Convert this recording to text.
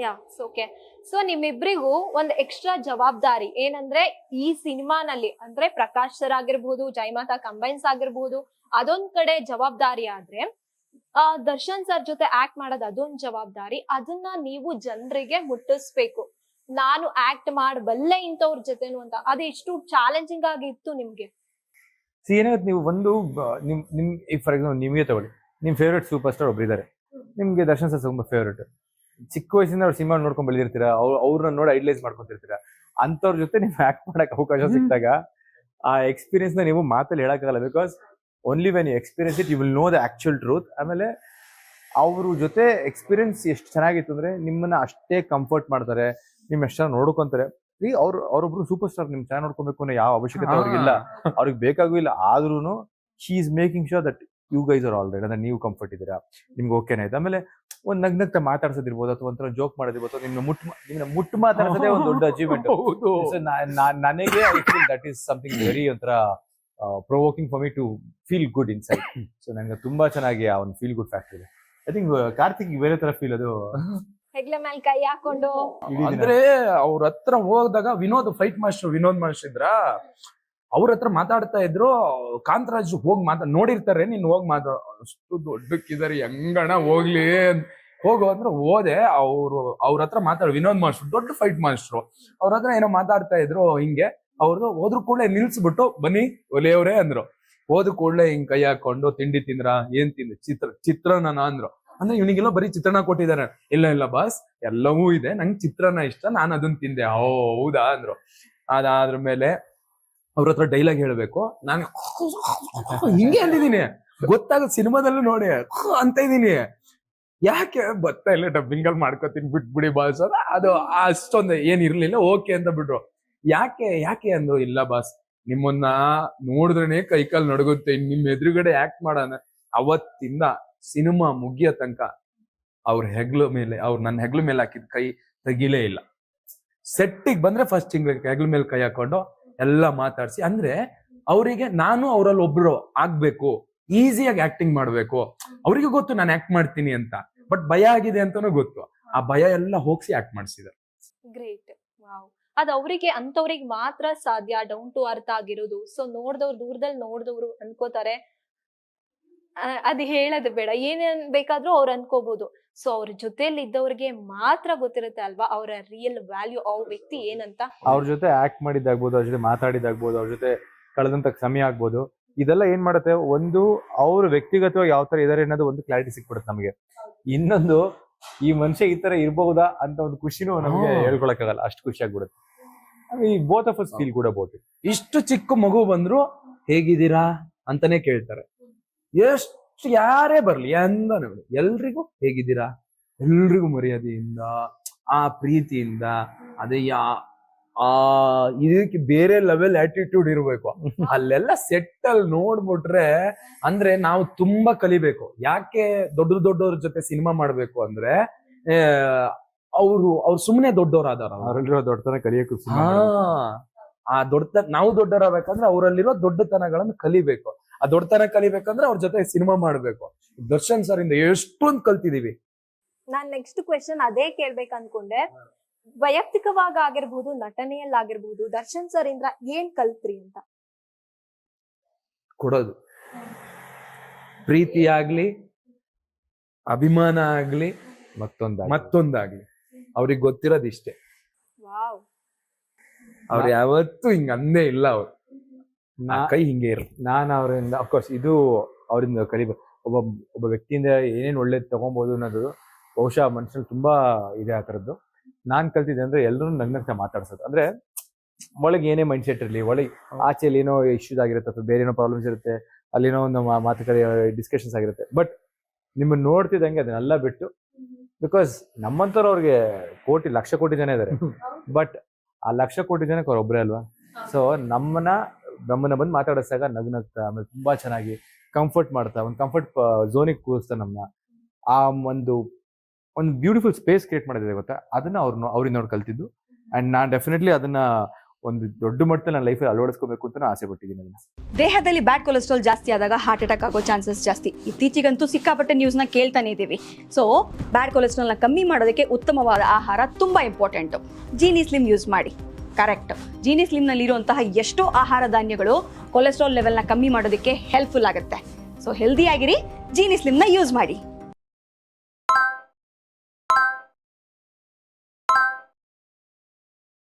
ಯಾ okay. So ನಿಮ್ಮಿಬ್ರಿಗೂ ಒಂದ್ extra ಜವಾಬ್ದಾರಿ ಏನಂದ್ರೆ ಈ ಸಿನಿಮಾನಲ್ಲಿ ಅಂದ್ರೆ ಪ್ರಕಾಶ್ ಸರ್ ಆಗಿರ್ಬಹುದು, ಜಯಮಾತಾ ಕಂಬೈನ್ಸ್ ಆಗಿರ್ಬಹುದು, ಅದೊಂದ್ ಕಡೆ ಜವಾಬ್ದಾರಿ ಆದ್ರೆ ದರ್ಶನ್ ಸರ್ ಜೊತೆ ಆಕ್ಟ್ ಮಾಡೋದು ಅದೊಂದ್ ಜವಾಬ್ದಾರಿ. ಅದನ್ನ ನೀವು ಜನರಿಗೆ ಮುಟ್ಟಿಸ್ಬೇಕು, ನಾನು ಆಕ್ಟ್ ಮಾಡಬಲ್ಲೆ ಇಂಥವ್ರ ಜೊತೆನು ಅಂತ. ಅದು ಎಷ್ಟು ಚಾಲೆಂಜಿಂಗ್ ಆಗಿತ್ತು ನಿಮ್ಗೆ? ಏನಾಗುತ್ತೆ, ನೀವು ಒಂದು ನಿಮ್ ಫಾರ್ ಎಕ್ಸಾಂಪಲ್ ನಿಮಗೆ ತಗೊಳ್ಳಿ, ನಿಮ್ ಫೇವ್ರೇಟ್ ಸೂಪರ್ ಸ್ಟಾರ್ ಒಬ್ರು ಇದಾರೆ, ನಿಮ್ಗೆ ದರ್ಶನ್ ಸರ್ ತುಂಬಾ ಫೇವ್ರೇಟ್. ಚಿಕ್ಕ ವಯಸ್ಸಿಂದ ಅವ್ರು ಸಿನಿಮಾ ನೋಡ್ಕೊಂಡ್ ಬೆಳೆದಿರ್ತೀರಾ, ಅವ್ರನ್ನ ನೋಡಿ ಐಡಲೈಸ್ ಮಾಡ್ಕೊಂತಿರ್ತೀರಾ. ಅಂತವ್ರ ಜೊತೆ ನೀವು ಆಕ್ಟ್ ಮಾಡಕ್ ಅವಕಾಶ ಸಿಕ್ತಾಗ ಆ ಎಕ್ಸ್ಪೀರಿಯನ್ಸ್ ನ ನೀವು ಮಾತಲ್ಲಿ ಹೇಳಕ್ಕಾಗಲ್ಲ. Because only when you experience it you will know the actual truth. ಆಮೇಲೆ ಅವ್ರ ಜೊತೆ ಎಕ್ಸ್ಪೀರಿಯನ್ಸ್ ಎಷ್ಟು ಚೆನ್ನಾಗಿತ್ತು ಅಂದ್ರೆ ನಿಮ್ಮನ್ನ ಅಷ್ಟೇ ಕಂಫರ್ಟ್ ಮಾಡ್ತಾರೆ, ನಿಮ್ ಎಷ್ಟು ಚೆನ್ನಾಗಿ ನೋಡ್ಕೊಂತಾರೆ. ಅವ್ರೊಬ್ರು ಸೂಪರ್ ಸ್ಟಾರ್, ನಿಮ್ ಚೆನ್ನಾಗಿ ನೋಡ್ಕೊಬೇಕು ಅನ್ನೋ ಯಾವ ಅವಶ್ಯಕತೆ ಅವ್ರಿಗಿಲ್ಲ, ಅವ್ರಿಗೆ ಬೇಕಾಗೂ ಇಲ್ಲ. ಆದ್ರೂ she is making sure that you guys are all right, ಅಂದ್ರೆ ನೀವು ಕಂಫರ್ಟ್ ಇದ್ದೀರಾ, ನಿಮ್ಗೆ ಓಕೆನೇ ಆಯ್ತು. ಆಮೇಲೆ ಒಂದ್ ನಗ್ನಗ್ತ ಮಾತಾಡ್ಸೋದಿರ್ಬೋದು ಅಥವಾ ಒಂಥರ ಜೋಕ್ ಮಾಡೋದಿರ್ಬೋದು, ನಿಮ್ನ ಮುಟ್ಟು ಮಾತಾಡ್ಸೋದೇ ಒಂದು ದೊಡ್ಡ ಅಚೀವ್ಮೆಂಟ್. ನನಗೆ I feel that is something very ಒಂಥರ provoking for me to feel good inside. So ನನಗೆ ತುಂಬಾ ಚೆನ್ನಾಗಿ ಆ ಒಂದು ಫೀಲ್ ಗುಡ್ ಫ್ಯಾಕ್ಟರ್ ಇದೆ. ಐ ಥಿಂಕ್ ಕಾರ್ತಿಕ್ ಬೇರೆ ತರ ಫೀಲ್ ಅದು. ಹೆಗ್ಲ ಮೇಲೆ ಕೈ ಹಾಕೊಂಡು ಅಂದ್ರೆ ಅವ್ರ ಹತ್ರ ಹೋದಾಗ ಫೈಟ್ ಮಾಸ್ಟರ್ ವಿನೋದ್ ಮಾಸ್ಟರ್ ಇದ್ರ, ಅವ್ರ ಹತ್ರ ಮಾತಾಡ್ತಾ ಇದ್ರು. ಕಾಂತರಾಜ್ ಹೋಗಿ ನೋಡಿರ್ತಾರೆ, ನೀನ್ ಹೋಗಿ ಅಷ್ಟು ದೊಡ್ಡಕ್ಕಿದಾರೆ ಹೆಂಗಣ ಹೋಗ್ಲಿ ಹೋಗು ಅಂದ್ರೆ ಹೋದೆ. ಅವ್ರ ಹತ್ರ ವಿನೋದ್ ಮಾಸ್ಟರ್ ದೊಡ್ಡ ಫೈಟ್ ಮಾಸ್ಟ್ರು, ಅವ್ರ ಹತ್ರ ಏನೋ ಮಾತಾಡ್ತಾ ಇದ್ರು. ಹಿಂಗೆ ಅವ್ರದ್ದು ಹೋದ್ರು ಕೂಡಲೇ ನಿಲ್ಸ್ಬಿಟ್ಟು ಬನ್ನಿ ಒಲೆಯವ್ರೆ ಅಂದ್ರು. ಹೋದ ಕೂಡಲೇ ಹಿಂಗ್ ಕೈ ಹಾಕೊಂಡು ತಿಂಡಿ ತಿಂದ್ರ, ಏನ್ ತಿಂದ್ರೆ ಚಿತ್ರಾನ್ನ ಅಂದ್ರು. ಅಂದ್ರೆ ಇವನಿಗೆಲ್ಲ ಬರೀ ಚಿತ್ರಾನ್ನ ಕೊಟ್ಟಿದ್ದಾರೆ. ಇಲ್ಲ ಬಾಸ್ ಎಲ್ಲವೂ ಇದೆ, ನಂಗೆ ಚಿತ್ರಾನ್ನ ಇಷ್ಟ, ನಾನು ಅದನ್ನ ತಿಂದೆ. ಹೌದಾ ಅಂದ್ರು. ಅದಾದ್ರ ಮೇಲೆ ಅವ್ರ ಹತ್ರ ಡೈಲಾಗ್ ಹೇಳ್ಬೇಕು, ನಾನು ಹಿಂಗೆ ಅಂದಿದ್ದೀನಿ. ಗೊತ್ತಾಗ ಸಿನಿಮಾದಲ್ಲೂ ನೋಡಿ ಅಂತ ಇದೀನಿ. ಯಾಕೆ ಗೊತ್ತಾ ಇಲ್ಲ, ಡಬ್ಬಿಂಗ್ ಅಲ್ಲಿ ಮಾಡ್ಕೋತೀನಿ ಬಿಟ್ಬಿಡಿ ಬಾಸ್ ಅದು ಅಷ್ಟೊಂದು ಏನಿರ್ಲಿಲ್ಲ, ಓಕೆ ಅಂತ ಬಿಟ್ರು. ಯಾಕೆ ಅಂದ್ರು, ಇಲ್ಲ ಬಾಸ್ ನಿಮ್ಮನ್ನ ನೋಡಿದ್ರೇನೆ ಕೈಕಾಲ್ ನಡುಗುತ್ತೆ, ನಿಮ್ ಎದುರುಗಡೆ ಆಕ್ಟ್ ಮಾಡೋಣ. ಅವತ್ತಿಂದ ಸಿನಿಮಾ ಮುಗಿಯೋ ತನಕ ಅವ್ರ ನನ್ನ ಹೆಗ್ಲ ಮೇಲೆ ಹಾಕಿದ ಕೈ ತೆಗಿಲೇ ಇಲ್ಲ. ಸೆಟ್ಟಿಗೆ ಬಂದ್ರೆ ಫಸ್ಟ್ ಹಿಂಗ್ ಹೆಗ್ಲ ಮೇಲೆ ಕೈ ಹಾಕೊಂಡು ಎಲ್ಲ ಮಾತಾಡ್ಸಿ, ಅಂದ್ರೆ ಅವರಿಗೆ ನಾನು ಅವರಲ್ಲಿ ಒಬ್ರು ಆಗ್ಬೇಕು, ಈಸಿಯಾಗಿ ಆಕ್ಟಿಂಗ್ ಮಾಡ್ಬೇಕು. ಅವ್ರಿಗೆ ಗೊತ್ತು ನಾನು ಆಕ್ಟ್ ಮಾಡ್ತೀನಿ ಅಂತ, ಬಟ್ ಭಯ ಆಗಿದೆ ಅಂತಾನೂ ಗೊತ್ತು. ಆ ಭಯ ಎಲ್ಲ ಹೋಗ್ಸಿ ಆಕ್ಟ್ ಮಾಡಿಸಿದಾರೆ. Great, wow. ಅದ್ ಅವ್ರಿಗೆ ಅಂತವ್ರಿಗೆ ಮಾತ್ರ ಸಾಧ್ಯ, ಡೌನ್ ಟು ಅರ್ತ್ ಆಗಿರೋದು. ಸೊ ನೋಡ್ದವ್ರು, ದೂರದಲ್ಲಿ ನೋಡ್ದವ್ರು ಅನ್ಕೋತಾರೆ, ಅದ್ ಹೇಳೋದು ಬೇಡ, ಏನೇನ್ ಬೇಕಾದ್ರೂ ಅವ್ರು ಅನ್ಕೋಬಹುದು. ಸೊ ಅವ್ರ ಜೊತೆಲಿ ಇದ್ದವ್ರಿಗೆ ಮಾತ್ರ ಗೊತ್ತಿರುತ್ತೆ ಅಲ್ವಾ ಅವರ ರಿಯಲ್ ವ್ಯಾಲ್ಯೂ, ಅವ್ರ ವ್ಯಕ್ತಿ ಏನಂತ. ಅವ್ರ ಜೊತೆ ಆಕ್ಟ್ ಮಾಡಿದ್ದಾಗ್ಬೋದು, ಅವ್ರ ಜೊತೆ ಮಾತಾಡಿದಾಗ್ಬೋದು, ಅವ್ರ ಜೊತೆ ಕಳೆದಂತ ಸಮಯ ಆಗ್ಬೋದು, ಇದೆಲ್ಲ ಏನ್ ಮಾಡುತ್ತೆ, ಒಂದು ಅವ್ರ ವ್ಯಕ್ತಿಗತವಾಗಿ ಯಾವ ತರ ಇದಾರೆ ಅನ್ನೋದು ಒಂದು ಕ್ಲಾರಿಟಿ ಸಿಕ್ಬಿಡುತ್ತೆ ನಮಗೆ. ಇನ್ನೊಂದು, ಈ ಮನುಷ್ಯ ಈ ತರ ಇರ್ಬಹುದಾ ಅಂತ ಒಂದು ಖುಷಿನೂ ನಮಗೆ ಹೇಳ್ಕೊಳಕ್ಕಾಗಲ್ಲ, ಅಷ್ಟು ಖುಷಿ ಆಗ್ಬಿಡುತ್ತೆ. ಈ ಬೋತ್ ಆಫ್ ಅಸ್ ಫೀಲ್ ಕೂಡ ಬೋತ್. ಇಷ್ಟು ಚಿಕ್ಕ ಮಗು ಬಂದ್ರು ಹೇಗಿದ್ದೀರಾ ಅಂತಾನೆ ಕೇಳ್ತಾರೆ. ಎಷ್ಟು ಯಾರೇ ಬರ್ಲಿ ಎಂದ ಎಲ್ರಿಗೂ ಹೇಗಿದ್ದೀರಾ, ಎಲ್ರಿಗೂ ಮರ್ಯಾದೆಯಿಂದ, ಆ ಪ್ರೀತಿಯಿಂದ, ಅದೇ ಇದಕ್ಕೆ ಬೇರೆ ಲೆವೆಲ್ ಆಟಿಟ್ಯೂಡ್ ಇರ್ಬೇಕು. ಅಲ್ಲೆಲ್ಲ ಸೆಟ್ ಅಲ್ಲಿ ನೋಡ್ಬಿಟ್ರೆ ಅಂದ್ರೆ ನಾವು ತುಂಬಾ ಕಲಿಬೇಕು. ಯಾಕೆ ದೊಡ್ಡವ್ರ ಜೊತೆ ಸಿನಿಮಾ ಮಾಡ್ಬೇಕು ಅಂದ್ರೆ ಅವ್ರು ಸುಮ್ಮನೆ ದೊಡ್ಡವರಾದಾರ, ಅವರಲ್ಲಿರೋ ದೊಡ್ಡತನ ಕಲಿಯಕ್ಕೂ ಆ ನಾವು ದೊಡ್ಡವರಾಗಬೇಕಂದ್ರೆ ಅವರಲ್ಲಿರೋ ದೊಡ್ಡತನಗಳನ್ನು ಕಲಿಬೇಕು. ಆ ದೊಡ್ಡತನ ಕಲಿಬೇಕಂದ್ರೆ ಅವ್ರ ಜೊತೆ ಸಿನಿಮಾ ಮಾಡ್ಬೇಕು. ದರ್ಶನ್ ಸರ್ ಇಂದ ಎಷ್ಟೊಂದು ಕಲ್ತಿದೀವಿ. ನಾನ್ ನೆಕ್ಸ್ಟ್ ಕ್ವೆಶ್ಚನ್ ಅದೇ ಕೇಳ್ಬೇಕು ಅನ್ಕೊಂಡೆ. ವೈಯಕ್ತಿಕವಾಗಿ ಆಗಿರ್ಬಹುದು, ನಟನೆಯಲ್ಲಾಗಿರ್ಬಹುದು, ದರ್ಶನ್ ಸರ್ ಇಂದ ಏನ್ ಕಲ್ತ್ರಿ ಅಂತ? ಕೊಡೋದು, ಪ್ರೀತಿ ಆಗ್ಲಿ, ಅಭಿಮಾನ ಆಗ್ಲಿ, ಮತ್ತೊಂದಾಗ್ಲಿ ಅವ್ರಿಗೆ ಗೊತ್ತಿರೋದು ಇಷ್ಟೇ. ಅವ್ರು ಯಾವತ್ತೂ ಹಿಂಗ ಅಂದೇ ಇಲ್ಲ. ಅವ್ರು ಕೈ ಹಿಂಗೆ ಇರುತ್ತೆ. ನಾನು ಅವರಿಂದ ಅಫ್ಕೋರ್ಸ್ ಇದು ಅವರಿಂದ ಕಲಿಬೇಕು. ಒಬ್ಬ ವ್ಯಕ್ತಿಯಿಂದ ಏನೇನು ಒಳ್ಳೇದು ತಗೊಬಹುದು ಅನ್ನೋದು ಬಹುಶಃ ಮನುಷ್ಯನಲ್ಲಿ ತುಂಬಾ ಇದೆ ಆ ಥರದ್ದು. ನಾನ್ ಕಲ್ತಿದ್ದೆ ಅಂದ್ರೆ ಎಲ್ಲರೂ ನಗ್ನಗ್ತಾ ಮಾತಾಡ್ಸೋದು. ಅಂದ್ರೆ ಒಳಗೆ ಏನೇ ಮೈಂಡ್ ಸೆಟ್ ಇರಲಿ, ಒಳಗೆ ಆಚೆಯಲ್ಲಿ ಏನೋ ಇಶ್ಯೂಸ್ ಆಗಿರುತ್ತೆ ಅಥವಾ ಬೇರೆ ಏನೋ ಪ್ರಾಬ್ಲಮ್ಸ್ ಇರುತ್ತೆ, ಅಲ್ಲೇನೋ ಒಂದು ಮಾತುಕತೆ ಡಿಸ್ಕಷನ್ಸ್ ಆಗಿರುತ್ತೆ. ಬಟ್ ನಿಮ್ಮನ್ನ ನೋಡ್ತಿದ್ದಂಗೆ ಅದನ್ನೆಲ್ಲ ಬಿಟ್ಟು, ಬಿಕಾಸ್ ನಮ್ಮಂತವ್ರು ಅವ್ರಿಗೆ ಲಕ್ಷ ಕೋಟಿ ಜನ ಇದಾರೆ, ಬಟ್ ಆ ಲಕ್ಷ ಕೋಟಿ ಜನಕ್ಕೆ ಅವ್ರು ಒಬ್ಬರೇ ಅಲ್ವಾ. ಸೊ ನಮ್ಮನ್ನ ಬಂದು ಮಾತಾಡಿಸಿದಾಗ ನಗ್ನಗ್ತಾ, ಆಮೇಲೆ ತುಂಬಾ ಚೆನ್ನಾಗಿ ಕಂಫರ್ಟ್ ಮಾಡ್ತಾ, ಒಂದು ಕಂಫರ್ಟ್ ಝೋನಿಗೆ ಕೂರಿಸ್ತಾ ನಮ್ಮನ್ನ, ಆ ಒಂದು ಬ್ಯೂಟಿಫುಲ್ ಸ್ಪೇಸ್ ಕ್ರಿಯೇಟ್ ಮಾಡಿದ್ರೆ ಗೊತ್ತಾ, ಅದನ್ನ ಅವ್ರಿಂದ ನೋಡಿ ಕಲ್ತಿದ್ದು. ಅಂಡ್ ನಾನ್ ಡೆಫಿನೆಟ್ಲಿ ಅದನ್ನ ಒಂದು ದೊಡ್ಡ ಮಟ್ಟದಲ್ಲಿ ನನ್ನ ಲೈಫಲ್ಲಿ ಅಳವಡಿಸ್ಕೋಬೇಕು ಅಂತ ಆಸೆ ಪಟ್ಟಿದ್ದೀನಿ ಅದನ್ನ. ದೇಹದಲ್ಲಿ ಬ್ಯಾಡ್ ಕೊಲೆಸ್ಟ್ರಾಲ್ ಜಾಸ್ತಿ ಆದಾಗ ಹಾರ್ಟ್ ಅಟ್ಯಾಕ್ ಆಗೋ ಚಾನ್ಸಸ್ ಜಾಸ್ತಿ. ಇತ್ತೀಚೆಗಂತೂ ಸಿಕ್ಕಾಪಟ್ಟೆ ನ್ಯೂಸ್ನ ಕೇಳ್ತಾನೆ ಇದ್ದೀವಿ. ಸೊ ಬ್ಯಾಡ್ ಕೊಲೆಸ್ಟ್ರಾಲ್ನ ಕಮ್ಮಿ ಮಾಡೋದಕ್ಕೆ ಉತ್ತಮವಾದ ಆಹಾರ ತುಂಬ ಇಂಪಾರ್ಟೆಂಟು. ಜೀನಿ ಸ್ಲಿಮ್ ಯೂಸ್ ಮಾಡಿ. ಕರೆಕ್ಟ್, ಜೀನಿ ಸ್ಲಿಮ್ನಲ್ಲಿರುವಂತಹ ಎಷ್ಟೋ ಆಹಾರ ಧಾನ್ಯಗಳು ಕೊಲೆಸ್ಟ್ರಾಲ್ ಲೆವೆಲ್ನ ಕಮ್ಮಿ ಮಾಡೋದಕ್ಕೆ ಹೆಲ್ಪ್ಫುಲ್ ಆಗುತ್ತೆ. ಸೊ ಹೆಲ್ದಿ ಆಗಿರಿ, ಜೀನಿ ಸ್ಲಿಮ್ನ ಯೂಸ್ ಮಾಡಿ.